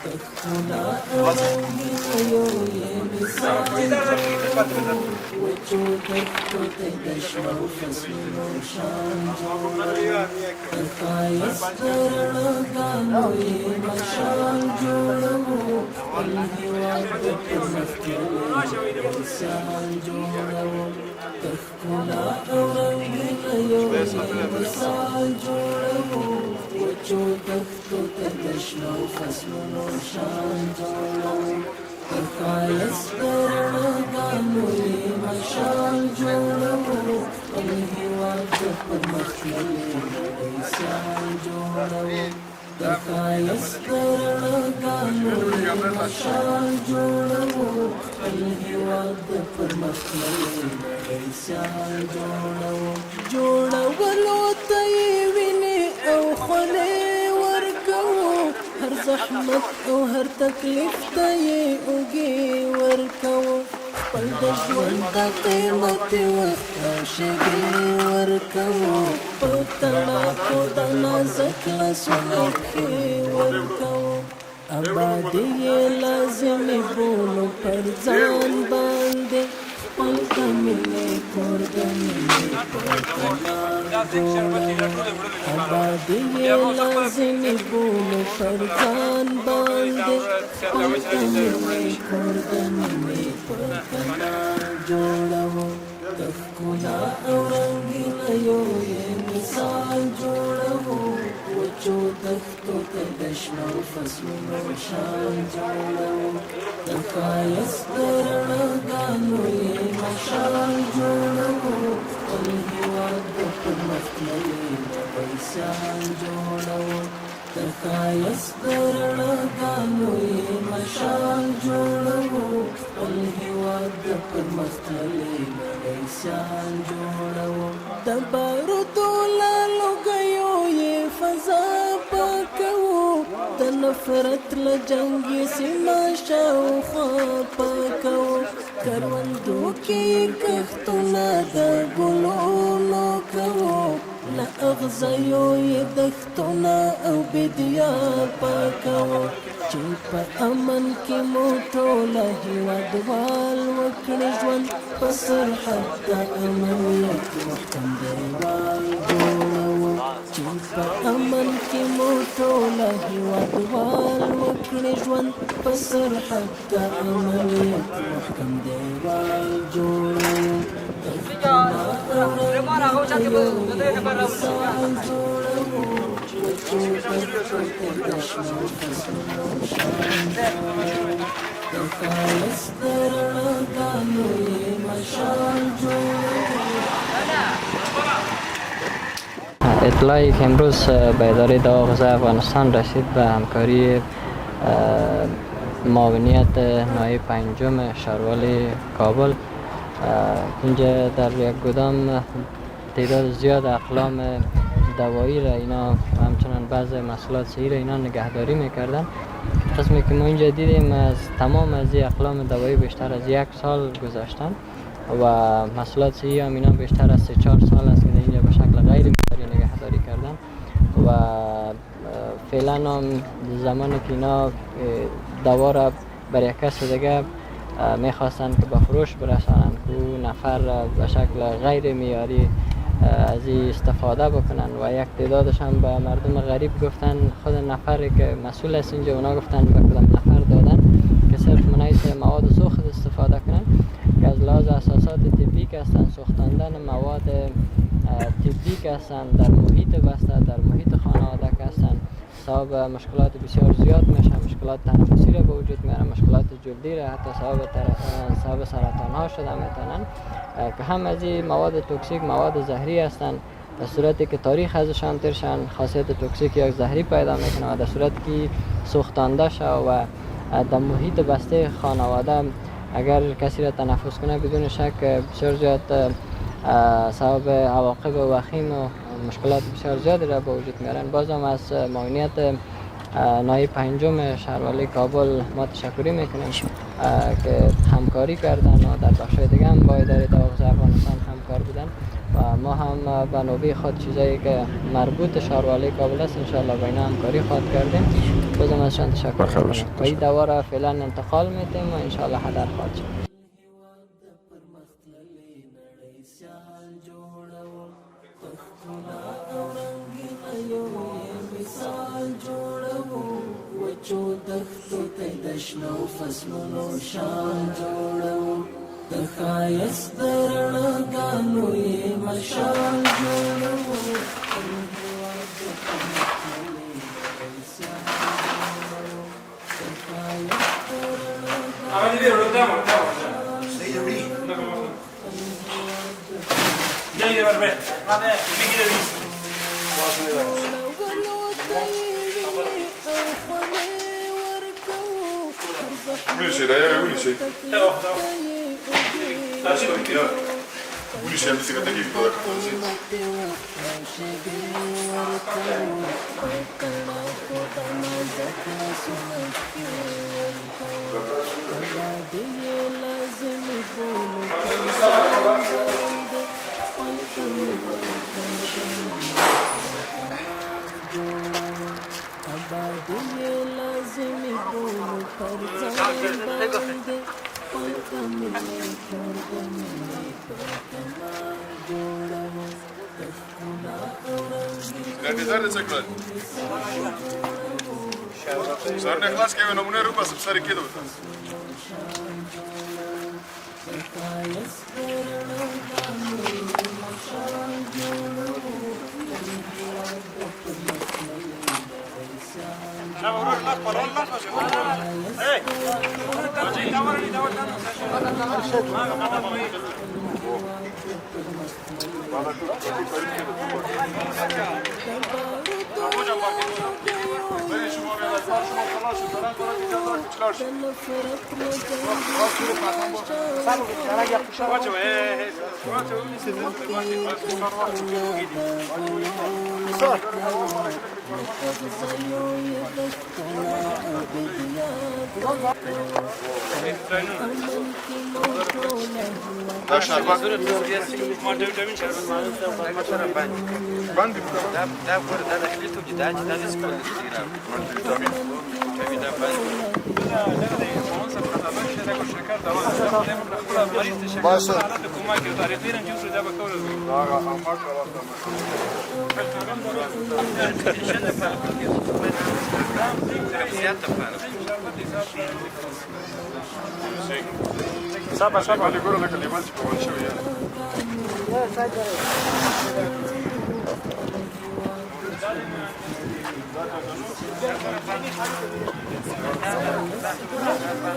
تخنا أراني يوي مساجو وجودك تدشنا فسمو شانجو تخايس درنا قانوي مشانجو الهوى بمفتلي مساجو تخنا أراني يوي مساجو وجودك تدشنا فسمو شانجو تخايس درنا قانوي مشانجو الهوى بمفتلي مساجو تخايس درنا قانوي مشانجو الهوى بمفتلي مساجو جوړه ولو طيبني او خلي ورکو هر زحمت او هر تکلیف ته یې اوږې ورکو خپل د ژوند د قیمت وخت او شګې ورکو په تڼاکو د نازک لاسونو کې ورکو آبادي یې لازمي بولو پر ځان باندې خپل د مینې کور د مینې په کمال جوړو آبادي یې لازمي بولو پر ځان باندې خپل د مینې کور د مینې په کمال جوړو د ښکلا او رنګینه یو یې مثال جوړو وچو دښتو ته د شنو فصلونو شان جوړو د ښایست د رڼاګانو یې مشال جوړو خپل هېواد د پرمختللي نړۍ سیال جوړو د ښایست د رڼاګانو یې مشال جوړو خپل هېواد د پرمختللي نړۍ سیال جوړو د بارودو له لوګیو یې فضا پاکوو د نفرت له جنګي سیمه شاوخوا پاکوو کروندو کې کښتونه د ګلونو کوو له اغزیو یې دښتونه او بیدیا پاکوو چې په امن کې مو ټوله هېوادوال وکړي ژوند په سرحد د امنیت محکم دیوال جوړوو چې په امن کې مو ټوله هېوادوال وکړي ژوند په سرحد د امنیت محکم دیوال جوړوو اطلاعی که امروز به اداره دوا غذای افغانستان رسید به همکاری معاونیت نایب پنجم شهروالی کابل، اینجا در یک گودام تعداد زیاد اقلام دوایی را اینا همچنان بعض محصولات صحی را اینا نگهداری میکردن. قسمی که ما اینجا دیدیم از تمام از این اقلام دوایی بیشتر از 1 سال گذشتن و محصولات صحی هم اینا بیشتر از 3-4 سال است که اینجا به شکل غیر معیاری نگهداری کردن و فعلا هم زمانی که اینا دوا را بر یک کس دیگه میخواستند که به فروش برسانند که نفر به شکل غیر معیاری از این استفاده بکنن و یک تعدادش هم به مردم غریب گفتن خود نفری که مسئول است اینجا اونا گفتن به کدام نفر دادن که صرف منایس مواد سوخت استفاده کنن که از لحاظ اساسات طبی که هستند سوختاندن مواد طبی که هستند در محیط بسته در محیط خانواده که هستند سبب مشکلات بسیار زیاد میشه، مشکلات تنفسی را به وجود میاره، مشکلات جلدی را حتی سبب سرطان ها شده میتونن که هم از این مواد توکسیک مواد زهری هستند در صورتی که تاریخ ازشان ترشن خاصیت توکسیک یا زهری پیدا میکنه و در صورتی که سوختانده شه و در محیط بسته خانواده اگر کسی را تنفس کنه بدون شک بسیار زیاد سبب عواقب وخیم و مشکلات بسیار زیادی را به وجود میارن. بازم از معاونیت نایب پنجم شهروالی کابل ما تشکری میکنیم که همکاری کردن و در بخش‌های دیگه هم با اداره دوا غذای افغانستان همکار بودن و ما هم به نوبه خود چیزایی که مربوط شهروالی کابل است انشاءالله با اینا همکاری خواهد کردیم. بازم ازشان تشکر میکنم و این دوا را فعلا انتقال میتیم و انشاءالله هدر خواهد شد. وچو دختو ته د شنو فصلونو شان جوړو د ښایست رڼاګانو یې مشال جوړو Ulice, da je ulice. Evo, da. Znači, ulice, ja mislim da je to da kako zid. انتظار دې څه کړل سر نه خلاص کوي نمونه رو بس سر کې دوه Da şarbat. Ben de da burada da خليته جداد جداد اسكول كثير. Başla. Saba. Hadi görün bakalım liman çıkıyor konuşuyor ya.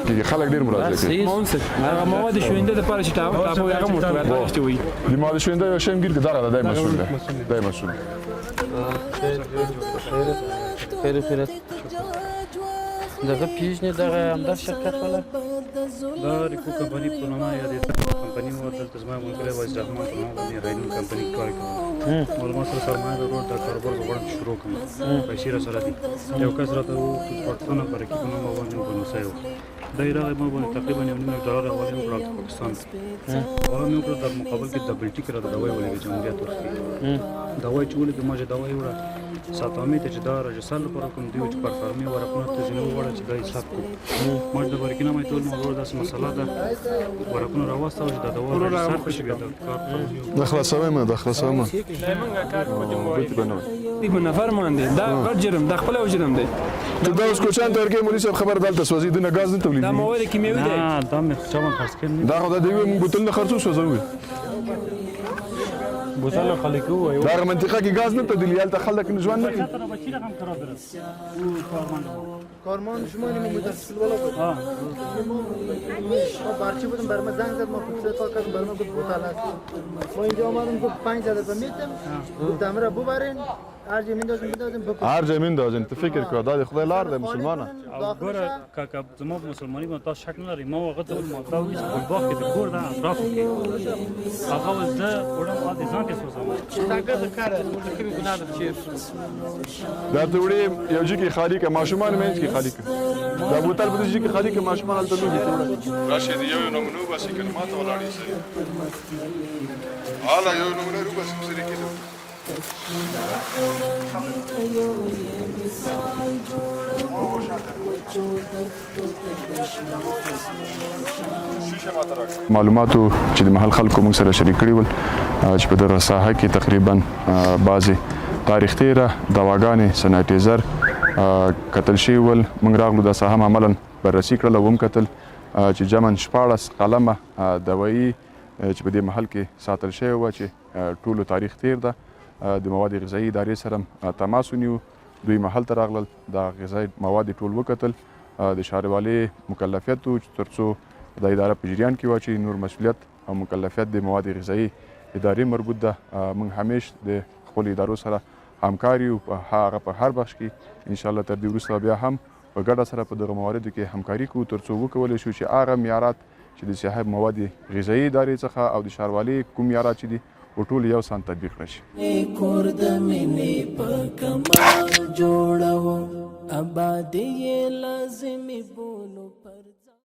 دیگه خلک ډیر مراجعه کوي مونږ هغه مواد شوینده د پاره چې تاسو هغه موټر راځي وي د ماده شوینده یو شیم ګیر دغه د مسؤل ده د مسؤل خیر دغه پیژنې دغه همدغه شرکت ولا دا ریکو کمپنی په نامه یادې کمپنی مو دلته زما ملګری وایي رحمان په نامه باندې راینو کمپنی کار کوي معلومات سره سرمایه درلود د کاروبار غوړم شروع کړم پیسې را سره دي یو کس راته وو چې پاکستان په کې په نامه باندې ونوسایو دا راغی ما باندې تقریبا $1,000,000 والی وکړ پاکستان هغه مې وکړ د مقابل کې ډبل ټیک را دوايي ولې جمهوریت ورکړي دوايي چې ولې د ماجه دوايي وړه ساتامي ته چې دا رجسال لپاره کوم دی چې پر فرمي ورکونه ته جنو وړه چې دا حساب کو ماجه د ورکینه مې ټول موضوع داس مسله ده ورکونه راوستو چې دا دوا رجسال په شګه د خلاصوي ما د خلاصوي ما موږ کار په جمهوریت په نفر باندې دا غټ جرم د خپل جرم دی ته دا اوس کوچان ترګي مولوی صاحب خبر دلته سوځي د غاز نه تولید دا مواد کیمیاوي دي دا مې چا ما خرڅ کړی دا خو د دې موږ بوتل نه خرڅو سوځوي بوتل خلک وایي دا منطقه کې غاز نه تدلی یالته خلک نجوان نه تر بچی رقم خراب درس کارمان شما اینو مدرسل ولا بود ما بارچی بودم برام زنگ زد ما خود کار کردم برام گفت بوتل هست ما اینجا آمدم گفت 5,000 روپیه میدم گفتم را ببرین هر زمین داشتم بدم هر زمین داشتم ته فکر کړه دا د خدای لار ده مسلمانه ګوره کاکا زموږ مسلمانۍ باندې تاسو شک نه لري ما هغه ته ما تاسو چې په باغ کې د کور دا اطراف کې هغه زه وړم د ځان کې سوځم طاقت کار کوي ګناه ده چې دا ته وړي یو ځای کې خالی که ماشومان منځ کې خالی که دا بوتل په دې ځای کې خالی که ماشومان هلته لوبې کوي راشي د یو نمونه وباسي که نه ما ته ولاړې سړي هله یو نمونه وباسي سړي کېدو معلوماتو چې د محل خلکو موږ سره شریک کړي ول چې په دغه ساحه کې تقریبا بعضې تاریخ تیره دواګانې سنایټیزر کتل شوي ول موږ راغلو دا ساحه عملا بررسي کړله وم کتل چې جمعاً 14 قلمه دوایي چې په دې محل کې ساتل شوې وه چې ټولو تاریخ تیر ده د مواد غذایي ادارې سره تماس ونیو دوی محل ته راغلل دا غذایي مواد ټول وکتل د ښاروالۍ مکلفیت و چې تر څو د اداره په جریان کې واچوي نور مسؤلیت او مکلفیت د مواد غذایي ادارې مربوط ده موږ همیش د خپلو ادارو سره همکار یو هغه په هر بخش کې انشاءالله تر دې وروسته بیا هم په ګډه سره په دغه مواردو کې همکاري کوو تر څو وکولی شو چې هغه معیارات چې د صحت مواد غذایي ادارې څخه او د ښاروالۍ کوم معیارات چې دي ټول یو سان تطبیق کړي کور د مینې په کمال جوړو آبادی لازمي بولو پر